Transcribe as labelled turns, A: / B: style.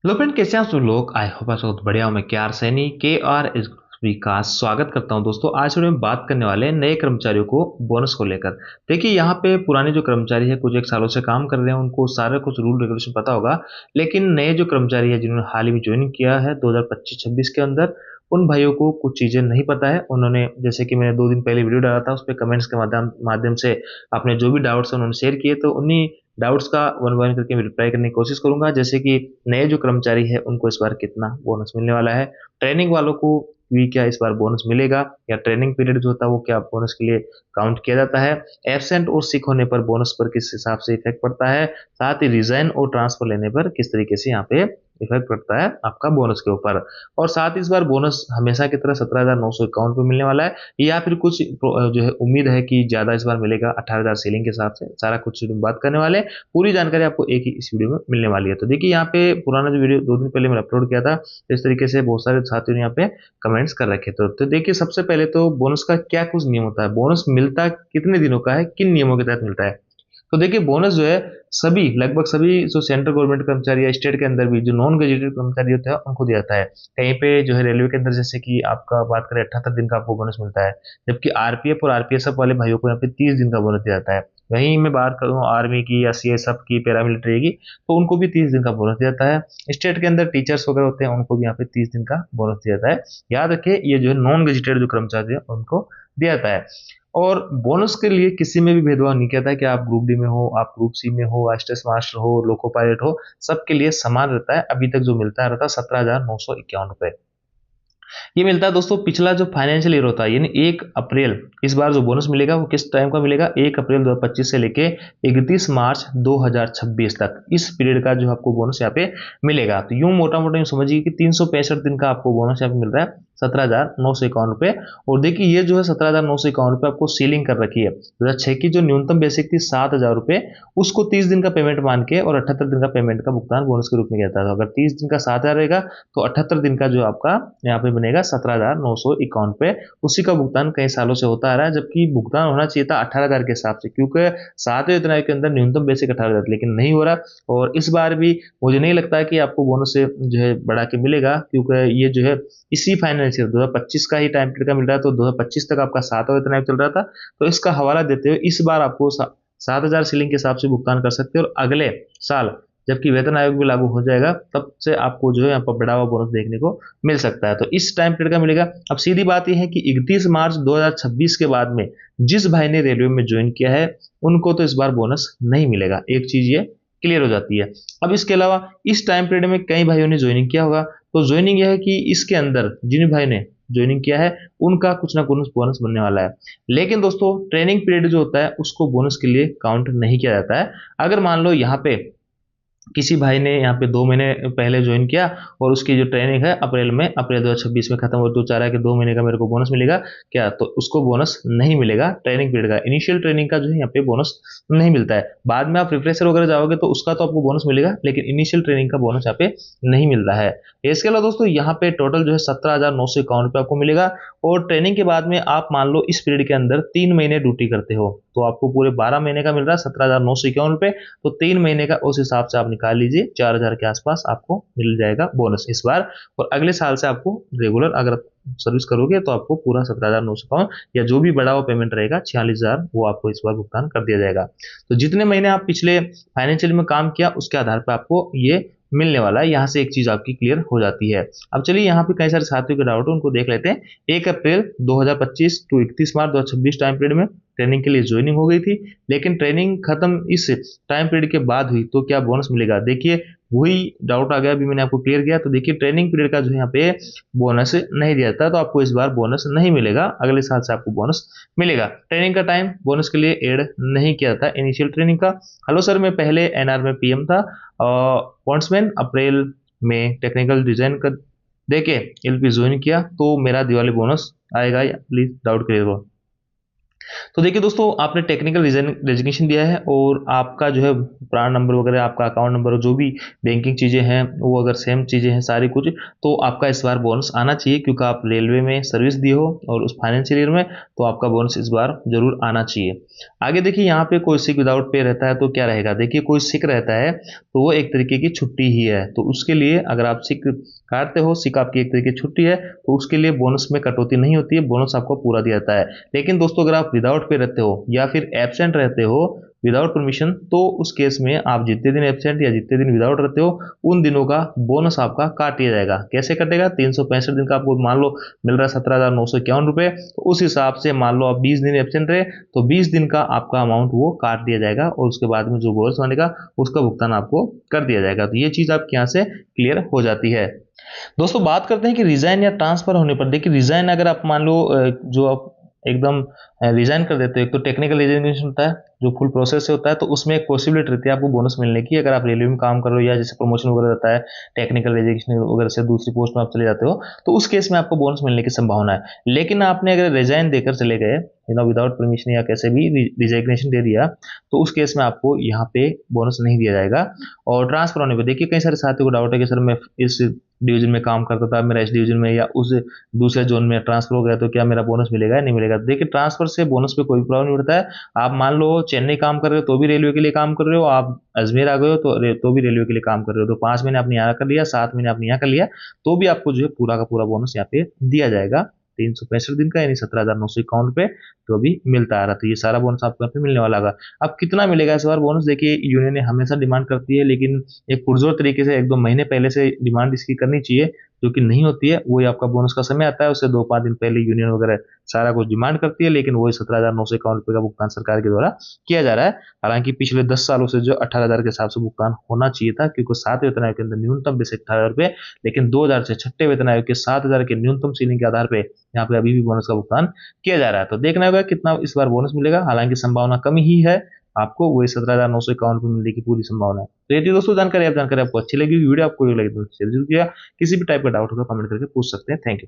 A: Hello friend, कैसे हैं आप सब लोग। आई होप आप सब बहुत बढ़िया हो। मैं के आर सैनी के आर विकास स्वागत करता हूं। दोस्तों, आज वीडियो में बात करने वाले हैं नए कर्मचारियों को बोनस को लेकर। देखिए, यहाँ पे पुराने जो कर्मचारी है कुछ एक सालों से काम कर रहे हैं, उनको सारे कुछ रूल रेगुलेशन पता होगा। लेकिन नए जो कर्मचारी है जिन्होंने हाल ही में ज्वाइनिंग किया है 2025-26 के अंदर, उन भाइयों को कुछ चीजें नहीं पता है। उन्होंने, जैसे कि मैंने 2 दिन पहले वीडियो डाला था, उस पर कमेंट्स के माध्यम माध्यम से अपने जो भी डाउट्स हैं उन्होंने शेयर किए, तो उन्हीं डाउट्स का वन बाय वन करके मैं रिप्लाई करने की कोशिश करूंगा। जैसे कि नए जो कर्मचारी है उनको इस बार कितना बोनस मिलने वाला है, ट्रेनिंग वालों को भी क्या इस बार बोनस मिलेगा, या ट्रेनिंग पीरियड जो होता है वो क्या बोनस के लिए काउंट किया जाता है, एब्सेंट और सिक होने पर बोनस पर किस हिसाब से इफेक्ट पड़ता है, साथ ही रिजाइन और ट्रांसफर लेने पर किस तरीके से यहाँ पे इफेक्ट पड़ता है आपका बोनस के ऊपर। और साथ ही इस बार बोनस हमेशा की तरह 17,951 पे मिलने वाला है, या फिर कुछ जो है उम्मीद है कि ज्यादा इस बार मिलेगा 18,000 सीलिंग के हिसाब से। सारा कुछ बात करने वाले हैं, पूरी जानकारी आपको एक ही इस वीडियो में मिलने वाली है। तो देखिए, यहाँ पे पुराना जो वीडियो 2 दिन पहले मैंने अपलोड किया था, तो इस तरीके से बहुत सारे साथियों ने यहाँ पे कमेंट्स कर रखे थे। तो देखिए, सबसे पहले तो बोनस का क्या कुछ नियम होता है, बोनस मिलता कितने दिनों का है, किन नियमों के तहत मिलता है। तो देखिए, बोनस जो है सभी, लगभग सभी जो सेंट्रल गवर्नमेंट कर्मचारी या स्टेट के अंदर भी जो नॉन गजेटेड कर्मचारी होते हैं उनको दिया जाता है। कहीं पे जो है रेलवे के अंदर, जैसे कि आपका बात करें 78 दिन का आपको बोनस मिलता है, जबकि आरपीएफ और आरपीएसएफ वाले भाइयों को यहाँ पे 30 दिन का बोनस दिया जाता है। वहीं मैं बात करूँ आर्मी की या सीएसएफ की, पैरामिलिट्री की, तो उनको भी 30 दिन का बोनस दिया जाता है। स्टेट के अंदर टीचर्स वगैरह होते हैं, उनको भी यहाँ पे 30 दिन का बोनस दिया जाता है। याद रखिए, ये जो है नॉन गजेटेड जो कर्मचारी है उनको दिया जाता है। और बोनस के लिए किसी में भी भेदभाव नहीं किया था कि आप ग्रुप डी में हो, आप ग्रुप सी में हो, असिस्टेंट मास्टर हो, लोको पायलट हो, सबके लिए समान रहता है। अभी तक जो मिलता रहता है 17,951 रुपए ये मिलता है। दोस्तों, पिछला जो फाइनेंशियल ईयर होता है, यानी 1 अप्रैल, इस बार जो बोनस मिलेगा वो किस टाइम का मिलेगा, 1 अप्रैल 2025 से लेके 31 मार्च 2026 तक, इस पीरियड का जो आपको बोनस यहाँ पे मिलेगा। तो यूं मोटा मोटा यूं समझिए कि 365 दिन का आपको बोनस यहाँ पे मिल रहा है 17,951 रुपए। और देखिए, ये जो है 17,951 रुपए आपको सीलिंग कर रखी है। 2006 की जो न्यूनतम बेसिक थी 7,000 रुपए, उसको 30 दिन का पेमेंट मान के और 78 दिन का पेमेंट का भुगतान बोनस के रूप में किया जाता है। अगर 30 दिन का 7,000 रहेगा तो 78 दिन का जो आपका यहाँ पे बनेगा 17,951 पे। उसी का भुगतान कई सालों से होता आ रहा है, जबकि भुगतान होना चाहिए था 18,000 के हिसाब से, क्योंकि 7वें के अंदर न्यूनतम बेसिक 18,000, लेकिन नहीं हो रहा। और इस बार भी मुझे नहीं लगता है कि आपको बोनस से जो है बढ़ा के मिलेगा, क्योंकि ये जो है इसी फाइनेंशियल 2025 का ही टाइम पीरियड का मिल रहा है। तो 2025 तक आपका 7वां चल रहा था, तो इसका हवाला देते हुए इस बार आपको 7,000 सीलिंग के हिसाब से भुगतान कर सकते हैं। और अगले साल जबकि वेतन आयोग भी लागू हो जाएगा, तब से आपको जो है यहाँ पर बढ़ा हुआ बोनस देखने को मिल सकता है। तो इस टाइम पीरियड का मिलेगा। अब सीधी बात यह है कि 31 मार्च 2026 के बाद में जिस भाई ने रेलवे में ज्वाइन किया है उनको तो इस बार बोनस नहीं मिलेगा। एक चीज ये क्लियर हो जाती है। अब इसके अलावा इस टाइम पीरियड में कई भाइयों ने ज्वाइनिंग किया होगा, तो ज्वाइनिंग यह है कि इसके अंदर जिन भाई ने ज्वाइनिंग किया है उनका कुछ ना कुछ बोनस बनने वाला है। लेकिन दोस्तों, ट्रेनिंग पीरियड जो होता है उसको बोनस के लिए काउंट नहीं किया जाता है। अगर मान लो यहाँ पे किसी भाई ने यहाँ पे 2 महीने पहले ज्वाइन किया और उसकी जो ट्रेनिंग है अप्रैल 2026 में खत्म हो, तो चाह रहा है कि 2 महीने का मेरे को बोनस मिलेगा क्या, तो उसको बोनस नहीं मिलेगा। ट्रेनिंग पीरियड का, इनिशियल ट्रेनिंग का जो है यहाँ पे बोनस नहीं मिलता है। बाद में आप रिफ्रेशर वगैरह जाओगे तो उसका तो आपको बोनस मिलेगा, लेकिन इनिशियल ट्रेनिंग का बोनस यहाँ पे नहीं मिल रहा है। इसके अलावा दोस्तों, यहाँ पे टोटल जो है 17,951 रुपये आपको मिलेगा। और ट्रेनिंग के बाद में आप मान लो इस पीरियड के अंदर 3 महीने ड्यूटी करते हो, तो आपको पूरे 12 महीने का मिल रहा है 17,951 रुपये। तो 3 महीने का उस हिसाब से आप निकाल लीजिए, 4,000 के आसपास आपको मिल जाएगा बोनस इस बार। और अगले साल से आपको रेगुलर अगर सर्विस करोगे तो आपको पूरा 17,951 या जो भी बड़ा हुआ पेमेंट रहेगा 46,000, वो आपको इस बार भुगतान कर दिया जाएगा। तो जितने महीने आप पिछले फाइनेंशियल में काम किया उसके आधार पर आपको ये मिलने वाला है। यहाँ से एक चीज आपकी क्लियर हो जाती है। अब चलिए, यहाँ पे कई सारे साथियों के डाउट है उनको देख लेते हैं। 1 अप्रैल 2025 टू 31 मार्च 2026 टाइम पीरियड में ट्रेनिंग के लिए ज्वाइनिंग हो गई थी, लेकिन ट्रेनिंग खत्म इस टाइम पीरियड के बाद हुई, तो क्या बोनस मिलेगा। देखिए, वही डाउट आ गया, अभी मैंने आपको क्लियर किया। तो देखिए, ट्रेनिंग पीरियड का जो यहाँ पे बोनस नहीं दिया जाता, तो आपको इस बार बोनस नहीं मिलेगा। अगले साल से आपको बोनस मिलेगा। ट्रेनिंग का टाइम बोनस के लिए ऐड नहीं किया था इनिशियल ट्रेनिंग का। हेलो सर, मैं पहले एनआर में पीएम था, पॉन्ट्समैन अप्रैल में टेक्निकल डिजाइन कर देके एलपी ज्वाइन किया, तो मेरा दिवाली बोनस आएगा या प्लीज डाउट क्लियर करो। तो देखिए दोस्तों, आपने टेक्निकल रेजिग्नेशन दिया है और आपका जो है प्राण नंबर वगैरह, आपका अकाउंट नंबर, जो भी बैंकिंग चीज़ें हैं वो अगर सेम चीज़ें हैं सारी कुछ, तो आपका इस बार बोनस आना चाहिए, क्योंकि आप रेलवे में सर्विस दिए हो और उस फाइनेंशियल ईयर में, तो आपका बोनस इस बार जरूर आना चाहिए। आगे देखिए, यहाँ पे कोई सिक विदाउट पे रहता है तो क्या रहेगा। देखिए, कोई सिक रहता है तो वो एक तरीके की छुट्टी ही है, तो उसके लिए अगर आप सिक काटते हो, सिक आपकी एक तरीके की छुट्टी है, तो उसके लिए बोनस में कटौती नहीं होती है, बोनस आपको पूरा दिया जाता है। लेकिन दोस्तों, अगर आप विदाउट पे रहते हो या फिर एब्सेंट रहते हो विदाउट परमिशन, तो उस केस में आप जितने दिन एब्सेंट या जितने दिन विदाउट रहते हो, उन दिनों का बोनस आपका काट दिया जाएगा। कैसे कटेगा? 365 दिन का आपको मान लो मिल रहा है 17,951 रुपये, तो उस हिसाब से मान लो आप 20 दिन एब्सेंट रहे, तो 20 दिन का आपका अमाउंट वो काट दिया जाएगा और उसके बाद में जो बोनस बनेगा उसका भुगतान आपको कर दिया जाएगा। तो ये चीज़ आपके यहाँ से क्लियर हो जाती है। दोस्तों, बात करते हैं कि रिजाइन या ट्रांसफर होने पर। देखिए, रिजाइन अगर आप मान लो जो आप एकदम रिजाइन कर देते हो, एक तो टेक्निकल रिजाइनेशन होता है जो फुल प्रोसेस से होता है, तो उसमें एक पॉसिबिलिटी रहती है आपको बोनस मिलने की। अगर आप रेलवे में काम कर रहे हो या जैसे प्रमोशन वगैरह रहता है, टेक्निकल रिजाइनेशन वगैरह से दूसरी पोस्ट में आप चले जाते हो, तो उस केस में आपको बोनस मिलने की संभावना है। लेकिन आपने अगर रिजाइन देकर चले गए, विदाउट परमिशन या कैसे भी रिजाइनेशन दे दिया, तो उस केस में आपको यहाँ पे बोनस नहीं दिया जाएगा। और ट्रांसफर होने पर देखिए, कई सारे साथियों को डाउट है कि सर मैं इस डिवीजन में काम करता था, मेरा इस डिवीजन में या उस दूसरे जोन में ट्रांसफर हो गया, तो क्या मेरा बोनस मिलेगा या नहीं मिलेगा। देखिए, ट्रांसफर से बोनस पे कोई प्रभाव नहीं पड़ता है। आप मान लो चेन्नई काम कर रहे हो तो भी रेलवे के लिए काम कर रहे हो, आप अजमेर आ गए हो तो भी रेलवे के लिए काम कर रहे हो, तो 5 महीने आपने यहाँ कर लिया, 7 महीने आपने यहाँ कर लिया, तो भी आपको जो है पूरा का पूरा बोनस यहाँ पे दिया जाएगा 365 दिन का, यानी 17,951 रुपये जो भी मिलता आ रहा था। ये सारा बोनस आपको यहाँ पे मिलने वाला होगा। अब कितना मिलेगा इस बार बोनस? देखिए, यूनियन हमेशा डिमांड करती है, लेकिन एक पुरजोर तरीके से 1-2 महीने पहले से डिमांड इसकी करनी चाहिए, जो कि नहीं होती है। वही आपका बोनस का समय आता है, उससे 2-5 दिन पहले यूनियन वगैरह सारा कुछ डिमांड करती है, लेकिन वही 17,951 रुपये का भुगतान सरकार के द्वारा किया जा रहा है। हालांकि पिछले 10 सालों से जो 18,000 के हिसाब से भुगतान होना चाहिए था, क्योंकि 7वें वेतन आयोग के अंदर न्यूनतम बेसिक 18,000 रुपये, लेकिन 2000 से 6ठे वेतन आयोग के 7,000 के न्यूनतम सीलिंग के आधार पर यहाँ पे अभी भी बोनस का भुगतान किया जा रहा है। तो देखना होगा कितना इस बार बोनस मिलेगा। हालांकि संभावना कम ही है, आपको वही 17,951 रुपये मिलने की पूरी संभावना है। तो ये थी दोस्तों जानकारी आपको अच्छी लगी, वीडियो आपको लगी तो शेयर जरूर किया। किसी भी टाइप का डाउट होगा कमेंट करके पूछ सकते हैं। Thank you.